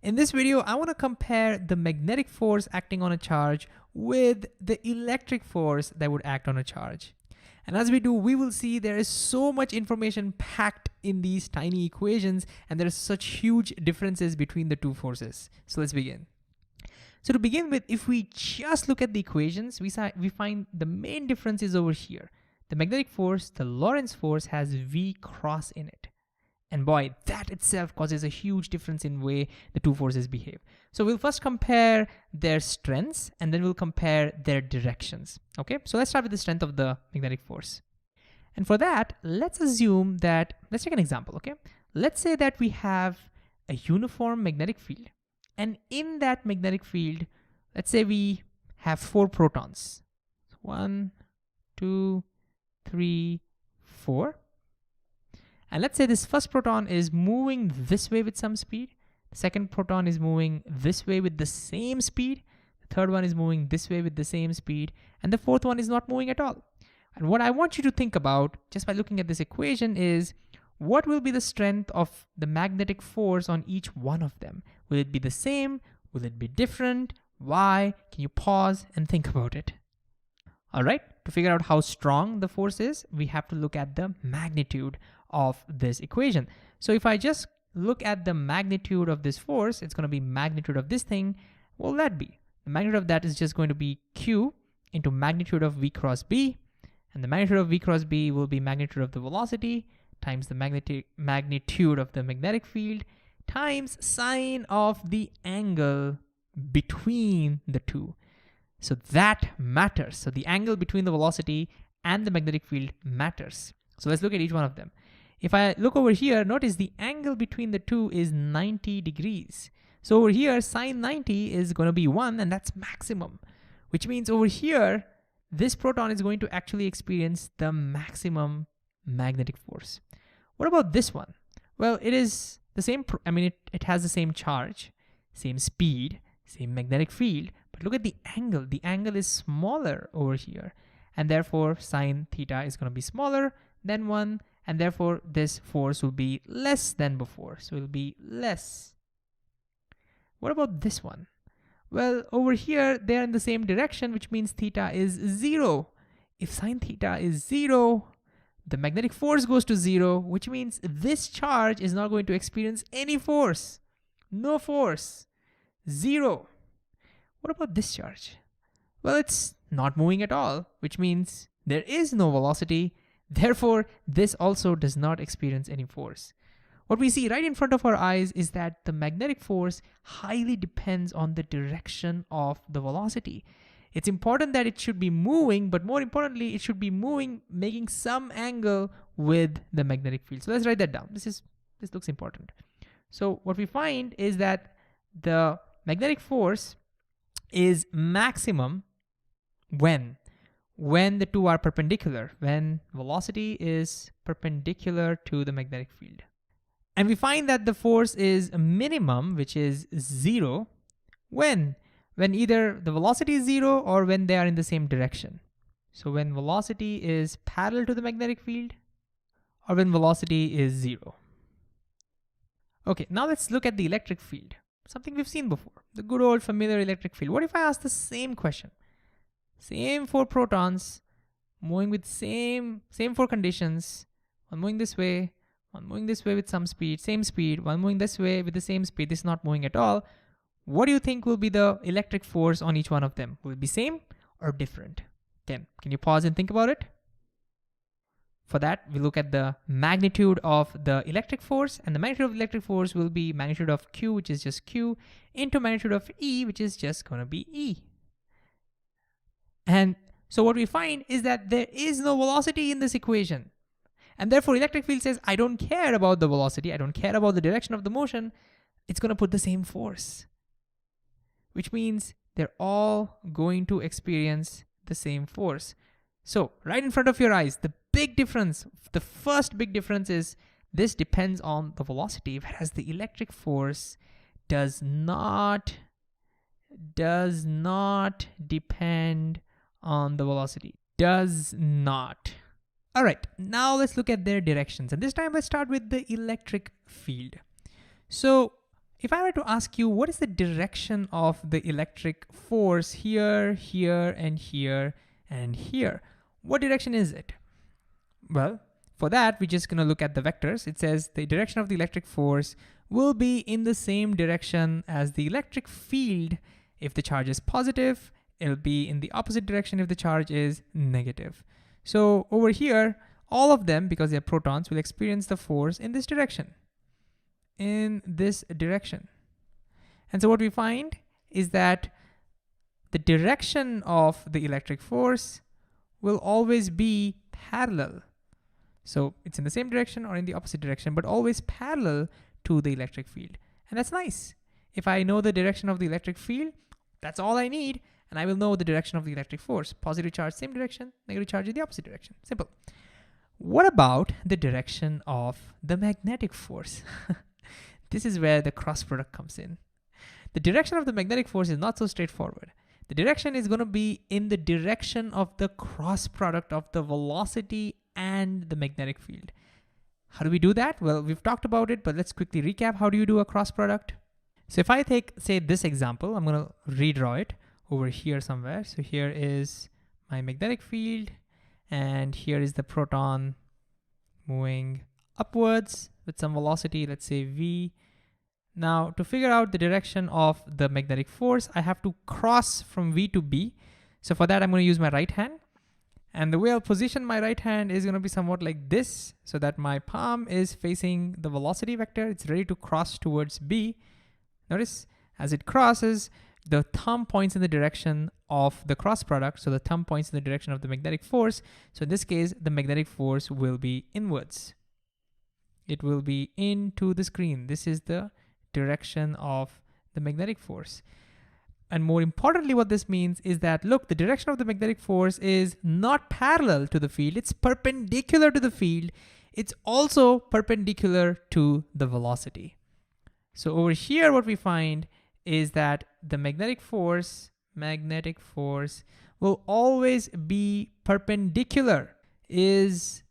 In this video, I want to compare the magnetic force acting on a charge with the electric force that would act on a charge. And as we do, we will see there is so much information packed in these tiny equations, and there are such huge differences between the two forces. So let's begin. So to begin with, if we just look at the equations, we find the main difference is over here. The magnetic force, the Lorentz force, has V cross in it. And boy, that itself causes a huge difference in the way the two forces behave. So we'll first compare their strengths, and then we'll compare their directions. Okay, so let's start with the strength of the magnetic force. And for that, let's assume that, let's take an example, okay? Let's say that we have a uniform magnetic field. And in that magnetic field, let's say we have 4 protons. 1, 2, 3, 4. And let's say this first proton is moving this way with some speed. The second proton is moving this way with the same speed. The third one is moving this way with the same speed. And the fourth one is not moving at all. And what I want you to think about just by looking at this equation is, what will be the strength of the magnetic force on each one of them? Will it be the same? Will it be different? Why? Can you pause and think about it? All right, to figure out how strong the force is, we have to look at the magnitude of this equation. So if I just look at the magnitude of this force, it's going to be magnitude of this thing. What will that be? The magnitude of that is just going to be Q into magnitude of V cross B. And the magnitude of V cross B will be magnitude of the velocity times the magnitude of the magnetic field times sine of the angle between the two. So that matters. So the angle between the velocity and the magnetic field matters. So let's look at each one of them. If I look over here, notice the angle between the two is 90 degrees. So over here, sine 90 is going to be 1, and that's maximum, which means over here, this proton is going to actually experience the maximum magnetic force. What about this one? Well, it is the same, it has the same charge, same speed, same magnetic field, but look at the angle. The angle is smaller over here, and therefore sine theta is going to be smaller than 1, and therefore this force will be less than before, so it will be less. What about this one? Well, over here, they're in the same direction, which means theta is 0. If sine theta is 0, the magnetic force goes to 0, which means this charge is not going to experience any force. No force. 0. What about this charge? Well, it's not moving at all, which means there is no velocity. Therefore, this also does not experience any force. What we see right in front of our eyes is that the magnetic force highly depends on the direction of the velocity. It's important that it should be moving, but more importantly, it should be moving, making some angle with the magnetic field. So let's write that down. This looks important. So what we find is that the magnetic force is maximum when the two are perpendicular, when velocity is perpendicular to the magnetic field. And we find that the force is a minimum, which is 0, when either the velocity is 0 or when they are in the same direction. So when velocity is parallel to the magnetic field or when velocity is 0. Okay, now let's look at the electric field, something we've seen before, the good old familiar electric field. What if I ask the same question? Same 4 protons, moving with same 4 conditions, one moving this way, one moving this way with some speed, same speed, one moving this way with the same speed, this is not moving at all. What do you think will be the electric force on each one of them? Will it be same or different? Can you pause and think about it? For that, we look at the magnitude of the electric force, and the magnitude of electric force will be magnitude of Q, which is just Q, into magnitude of E, which is just going to be E. And so what we find is that there is no velocity in this equation. And therefore, electric field says, I don't care about the velocity. I don't care about the direction of the motion. It's going to put the same force, which means they're all going to experience the same force. So right in front of your eyes, the big difference, the first big difference is this depends on the velocity, whereas the electric force does not depend on the velocity. Does not. All right, now let's look at their directions. And this time let's start with the electric field. So if I were to ask you, what is the direction of the electric force here, here, and here, and here? What direction is it? Well, for that, we're just gonna look at the vectors. It says the direction of the electric force will be in the same direction as the electric field. If the charge is positive, it'll be in the opposite direction if the charge is negative. So over here, all of them, because they're protons, will experience the force in this direction. In this direction. And so what we find is that the direction of the electric force will always be parallel. So it's in the same direction or in the opposite direction, but always parallel to the electric field. And that's nice. If I know the direction of the electric field, that's all I need, and I will know the direction of the electric force. Positive charge, same direction, negative charge in the opposite direction. Simple. What about the direction of the magnetic force? This is where the cross product comes in. The direction of the magnetic force is not so straightforward. The direction is going to be in the direction of the cross product of the velocity and the magnetic field. How do we do that? Well, we've talked about it, but let's quickly recap. How do you do a cross product? So if I take, say, this example, I'm going to redraw it over here somewhere. So here is my magnetic field, and here is the proton moving upwards with some velocity, let's say v. Now, to figure out the direction of the magnetic force, I have to cross from v to b. So for that, I'm going to use my right hand. And the way I'll position my right hand is going to be somewhat like this, so that my palm is facing the velocity vector. It's ready to cross towards b. Notice, as it crosses, the thumb points in the direction of the cross product. So the thumb points in the direction of the magnetic force. So in this case, the magnetic force will be inwards. It will be into the screen. This is the direction of the magnetic force. And more importantly, what this means is that, look, the direction of the magnetic force is not parallel to the field. It's perpendicular to the field. It's also perpendicular to the velocity. So over here, what we find is that the magnetic force will always be perpendicular, is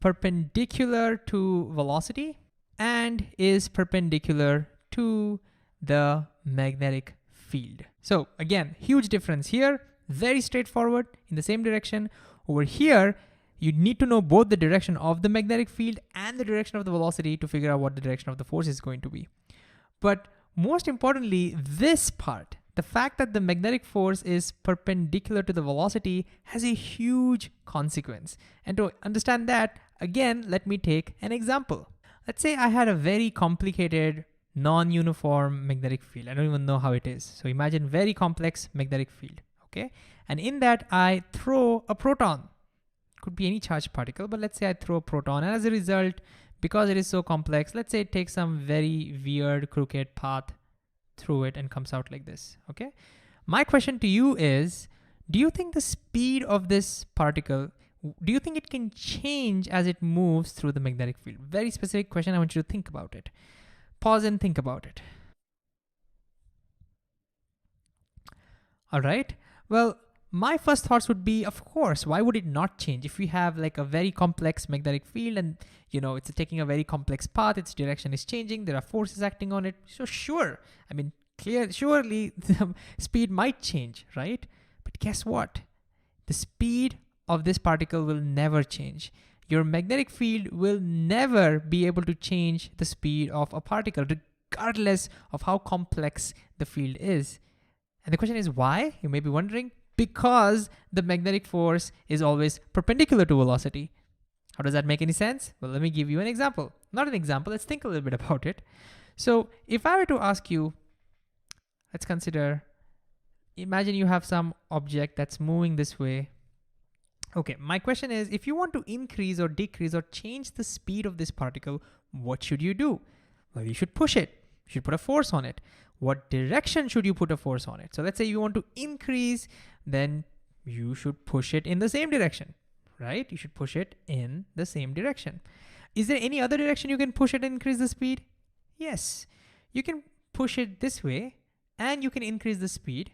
perpendicular to velocity and is perpendicular to the magnetic field. So again, huge difference here, very straightforward, in the same direction. Over here, you need to know both the direction of the magnetic field and the direction of the velocity to figure out what the direction of the force is going to be. But most importantly, this part, the fact that the magnetic force is perpendicular to the velocity, has a huge consequence. And to understand that, again, let me take an example. Let's say I had a very complicated non-uniform magnetic field. I don't even know how it is. So imagine very complex magnetic field, okay? And in that, I throw a proton. Could be any charged particle, but let's say I throw a proton, and as a result, because it is so complex, let's say it takes some very weird, crooked path through it and comes out like this, okay? My question to you is, do you think the speed of this particle, do you think it can change as it moves through the magnetic field? Very specific question. I want you to think about it. Pause and think about it. All right. Well, my first thoughts would be, of course, why would it not change? If we have like a very complex magnetic field and, you know, it's taking a very complex path, its direction is changing, there are forces acting on it. So sure, I mean, surely the speed might change, right? But guess what? The speed of this particle will never change. Your magnetic field will never be able to change the speed of a particle, regardless of how complex the field is. And the question is why? You may be wondering. Because the magnetic force is always perpendicular to velocity. How does that make any sense? Well, let me give you an example. Not an example, let's think a little bit about it. So if I were to ask you, let's consider, imagine you have some object that's moving this way. Okay, my question is, if you want to increase or decrease or change the speed of this particle, what should you do? Well, you should push it. You should put a force on it. What direction should you put a force on it? So let's say you want to increase, then you should push it in the same direction, right? You should push it in the same direction. Is there any other direction you can push it and increase the speed? Yes, you can push it this way and you can increase the speed,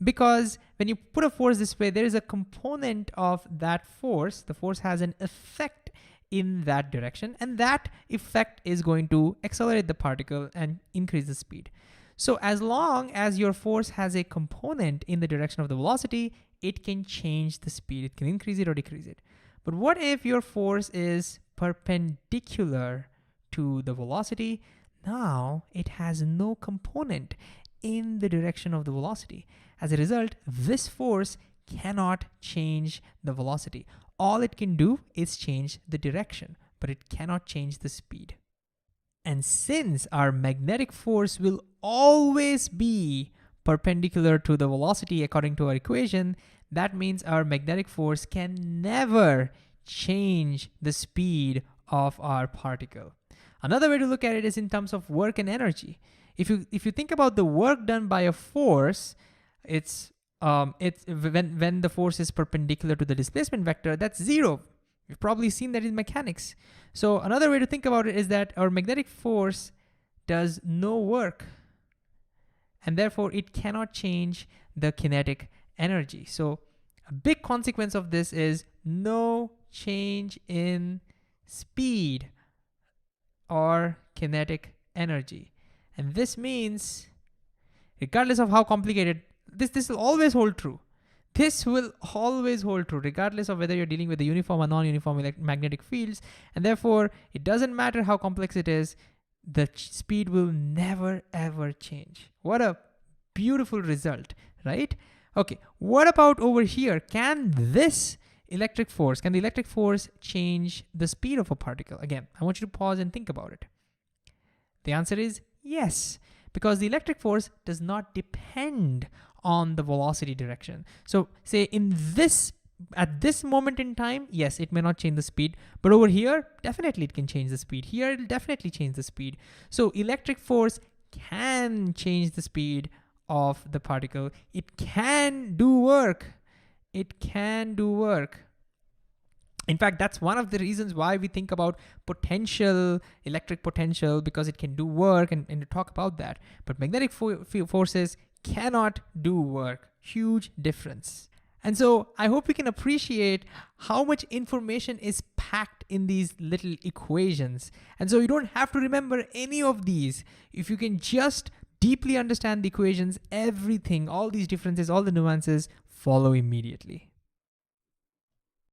because when you put a force this way, there is a component of that force. The force has an effect in that direction, and that effect is going to accelerate the particle and increase the speed. So as long as your force has a component in the direction of the velocity, it can change the speed. It can increase it or decrease it. But what if your force is perpendicular to the velocity? Now it has no component in the direction of the velocity. As a result, this force cannot change the velocity. All it can do is change the direction, but it cannot change the speed. And since our magnetic force will always be perpendicular to the velocity according to our equation, that means our magnetic force can never change the speed of our particle. Another way to look at it is in terms of work and energy. If you think about the work done by a force, it's when the force is perpendicular to the displacement vector, that's zero. You've probably seen that in mechanics. So another way to think about it is that our magnetic force does no work, and therefore it cannot change the kinetic energy. So a big consequence of this is no change in speed or kinetic energy. And this means, regardless of how complicated, this will always hold true. This will always hold true, regardless of whether you're dealing with the uniform or non-uniform magnetic fields. And therefore, it doesn't matter how complex it is, the speed will never ever change. What a beautiful result, right? Okay, what about over here? Can the electric force change the speed of a particle? Again, I want you to pause and think about it. The answer is yes, because the electric force does not depend on the velocity direction. So say at this moment in time, yes, it may not change the speed, but over here, definitely it can change the speed. Here, it'll definitely change the speed. So electric force can change the speed of the particle. It can do work. It can do work. In fact, that's one of the reasons why we think about electric potential, because it can do work, and to talk about that. But magnetic forces cannot do work. Huge difference. And so I hope you can appreciate how much information is packed in these little equations. And so you don't have to remember any of these. If you can just deeply understand the equations, everything, all these differences, all the nuances follow immediately.